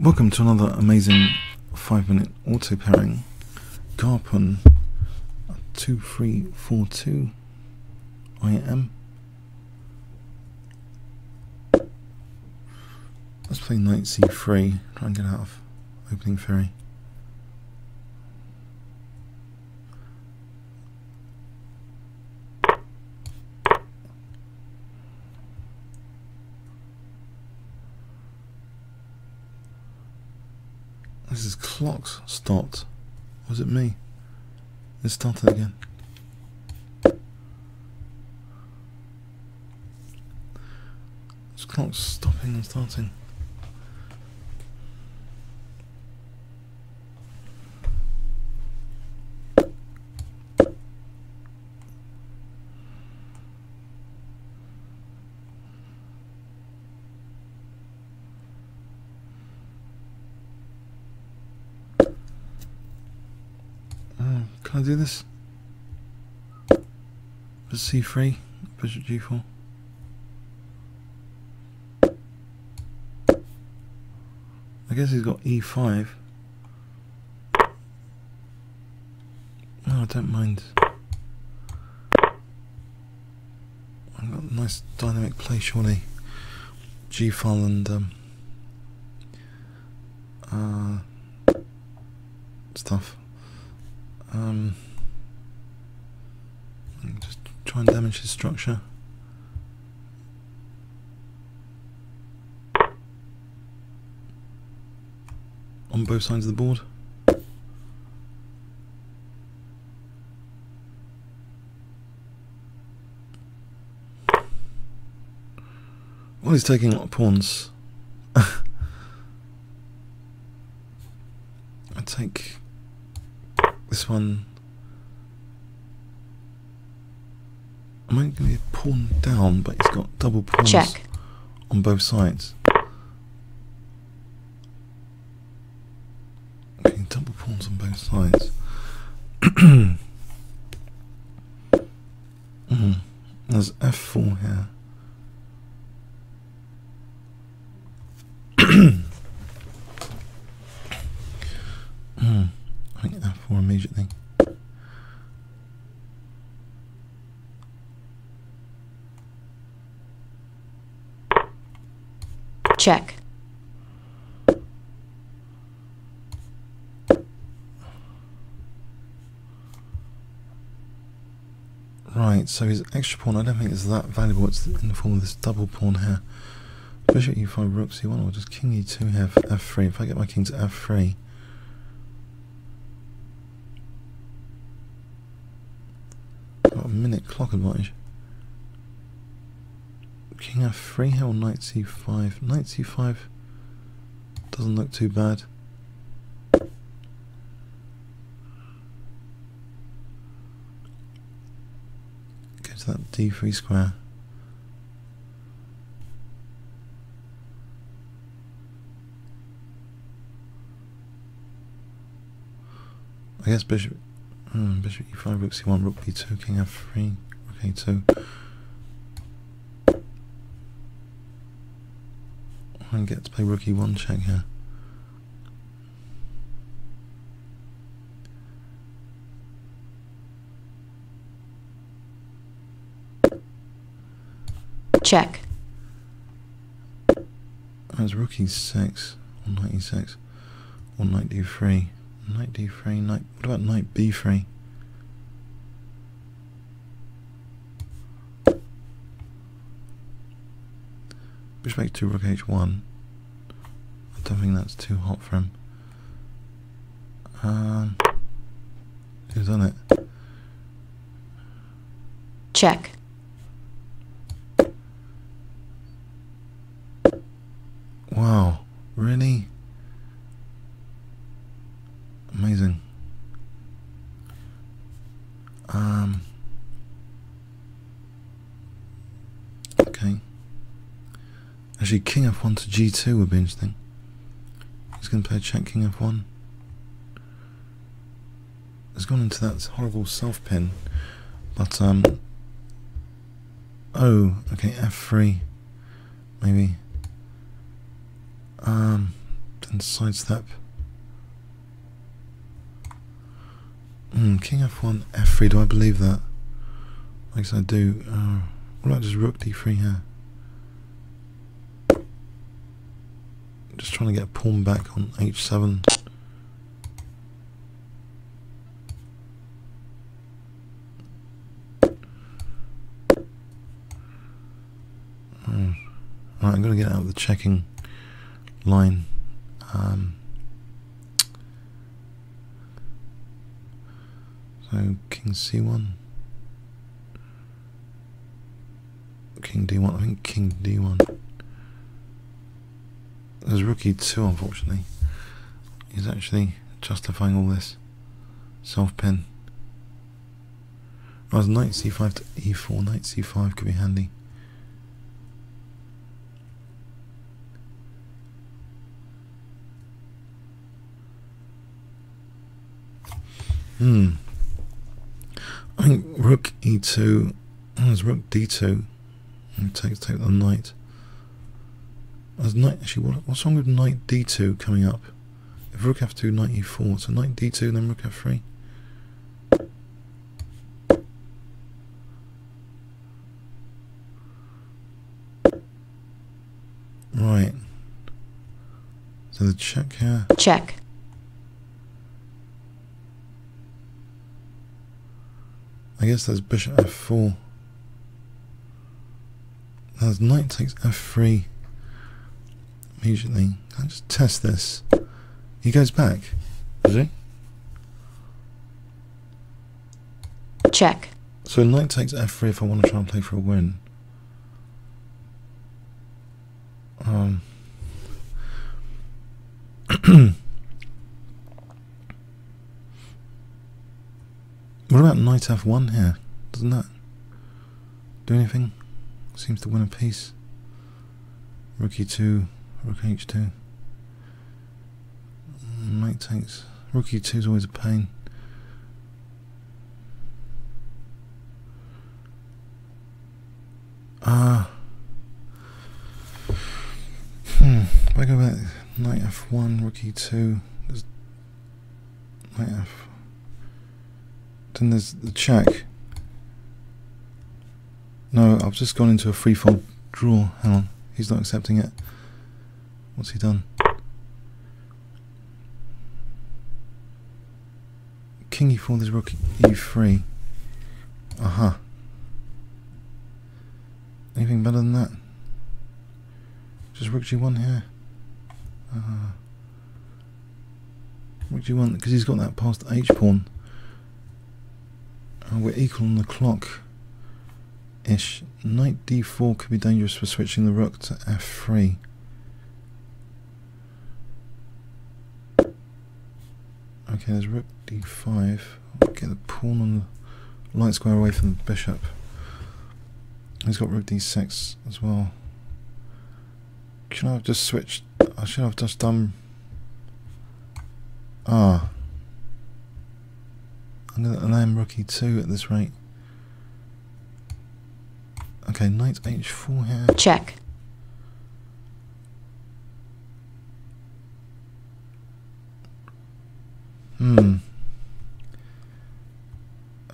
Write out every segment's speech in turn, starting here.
Welcome to another amazing 5-minute auto pairing. Scalp on 2342 IM. Let's play knight c3, try and get out of opening ferry. This is clock's stopped. Was it me? It started again. This clock's stopping and starting. Can I do this? C3, bishop g4. I guess he's got e5. Oh, I don't mind. I've got a nice dynamic play, surely. G-file and stuff. Just try and damage his structure. On both sides of the board. Well, he's taking a lot of pawns. I take this one. I might give me a pawn down, but he's got double pawns Check on both sides. Okay, double pawns on both sides. There's f4 here. I think f4 immediately. check. Right, so his extra pawn, I don't think it's that valuable. It's in the form of this double pawn here. Bishop e5, rook c1, or just king e2 here for f3. If I get my king to f3, got a minute clock advantage. King f3 here or knight c5? Knight c5 doesn't look too bad. Go to that d3 square. I guess bishop e5, rook c1, rook b2, king f3, rook a2. And get to play rook e1 check here. Check. There's rook e6 or knight e6 or knight d3. Knight d3, knight. What about knight b3? Bishop h2, rook h1. I don't think that's too hot for him. Who's on it? Check. Wow, really? Amazing. Okay. Actually, king f1 to g2 would be interesting. He's going to play check king f1. He's gone into that horrible self pin, but oh, okay, f3, maybe. Don't and sidestep. King f1, f3, do I believe that? I guess I do. What about just rook d3 here? Just trying to get a pawn back on h7. Right, I'm going to get out of the checking line. So king c1, king d1. I think king d1. There's rook e2, unfortunately. He's actually justifying all this self-pin. Right, knight c5 to e4. Knight c5 could be handy. I think rook e2. There's rook d2. And take the knight. There's knight. Actually, what's wrong with knight d2 coming up? If rook f2, knight e4, so knight d2, then rook f3. Right. So the check here. Check. I guess there's bishop f4. There's knight takes f3 immediately. Can I just test this? He goes back, does he? Check. So knight takes f3 if I want to try and play for a win. What about knight f1 here? Doesn't that do anything? Seems to win a piece. Rook e2, rook h2. Knight takes. Rook e2 is always a pain. If I go back, knight f1, rook e2, there's knight f. Then there's the check. No, I've just gone into a freefold draw. Hang on, he's not accepting it. What's he done? King e4, there's rook e3. Aha. Anything better than that? Just rook g1 here. Rook g1, because he's got that past h pawn. We're equal on the clock ish. Knight d4 could be dangerous for switching the rook to f3. Okay, there's rook d5. I'll get the pawn on the light square away from the bishop. He's got rook d6 as well. Should I have just switched? I should have just done. I'm going to allow him rook e2 at this rate. Okay, knight h4 here. Check.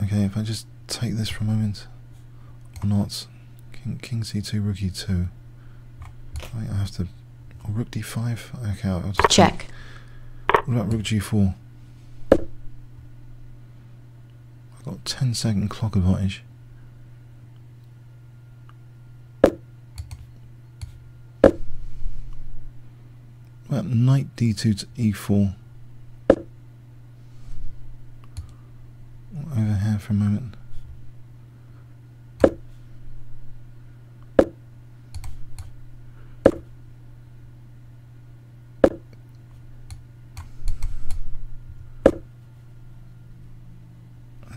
Okay, if I just take this for a moment, or not. King c2, rook e2. I have to. Or rook d5. Okay, I'll just check. What about rook g4? I've got 10-second clock advantage. What about knight d2 to e4? Over here for a moment.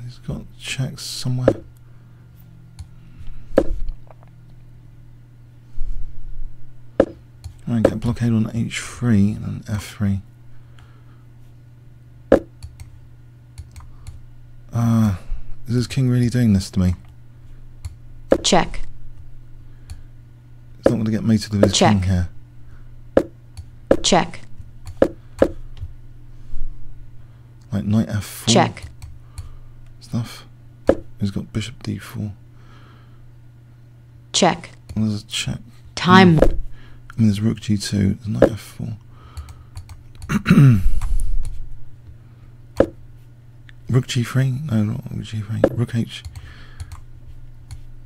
He's got checks somewhere. Alright, get a blockade on h3 and then f3. Is this king really doing this to me? Check. He's not going to get mated with his check. king here. Check. like knight f4 Check. stuff. He's got bishop d4. Check. Well, there's a check. Time. I mean, there's rook g2. There's knight f4. Rook g3. No, not rook g3. Rook h.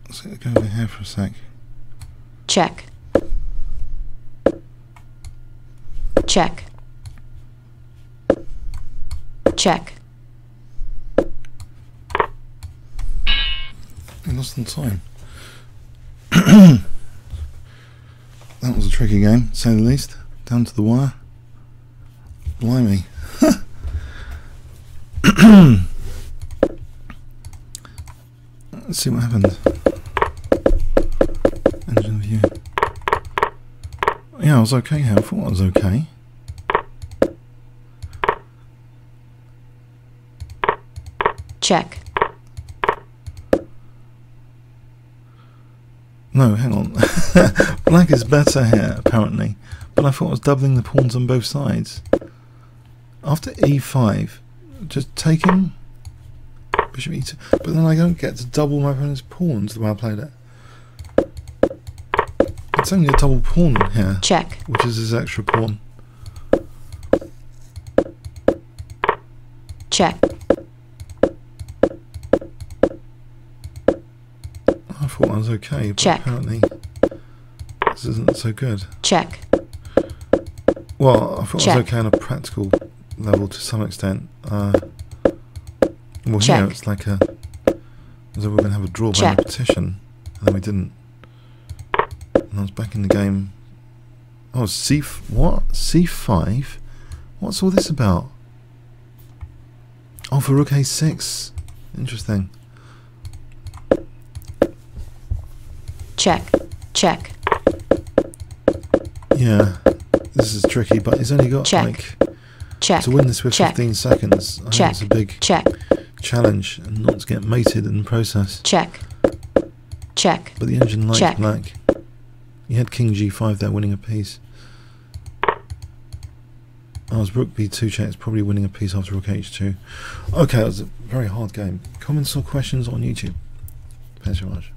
Let's go over here for a sec. Check. Check. Check. We lost some time. That was a tricky game, to say the least. Down to the wire. Blimey. Let's see what happened. Engine view. Yeah, I was okay here. I thought I was okay. Check. No, hang on. Black is better here, apparently. But I thought I was doubling the pawns on both sides. After e5, just taking bishop e2. But then I don't get to double my opponent's pawns the way I played it. It's only a double pawn here. Check. Which is his extra pawn. Check. I thought I was okay, but Check. apparently this isn't so good. Check. Well, I thought Check. I was okay on a practical level to some extent. Well, Check. here it's like a as though we're going to have a draw by Check. repetition, and then we didn't. And I was back in the game. Oh, what? C5? What's all this about? Oh, for rook a6. Interesting. Check. Check. Yeah, this is tricky, but he's only got Check. like Check. to win this with Check. 15 seconds. I think Check. it's a big Check. challenge, and not to get mated in the process. Check. Check. But the engine likes Check. black. He had king g5 there, winning a piece. Oh, it's rook b2 check. It's probably winning a piece after rook h2. Okay, it was a very hard game. Comments or questions on YouTube. Thanks very much.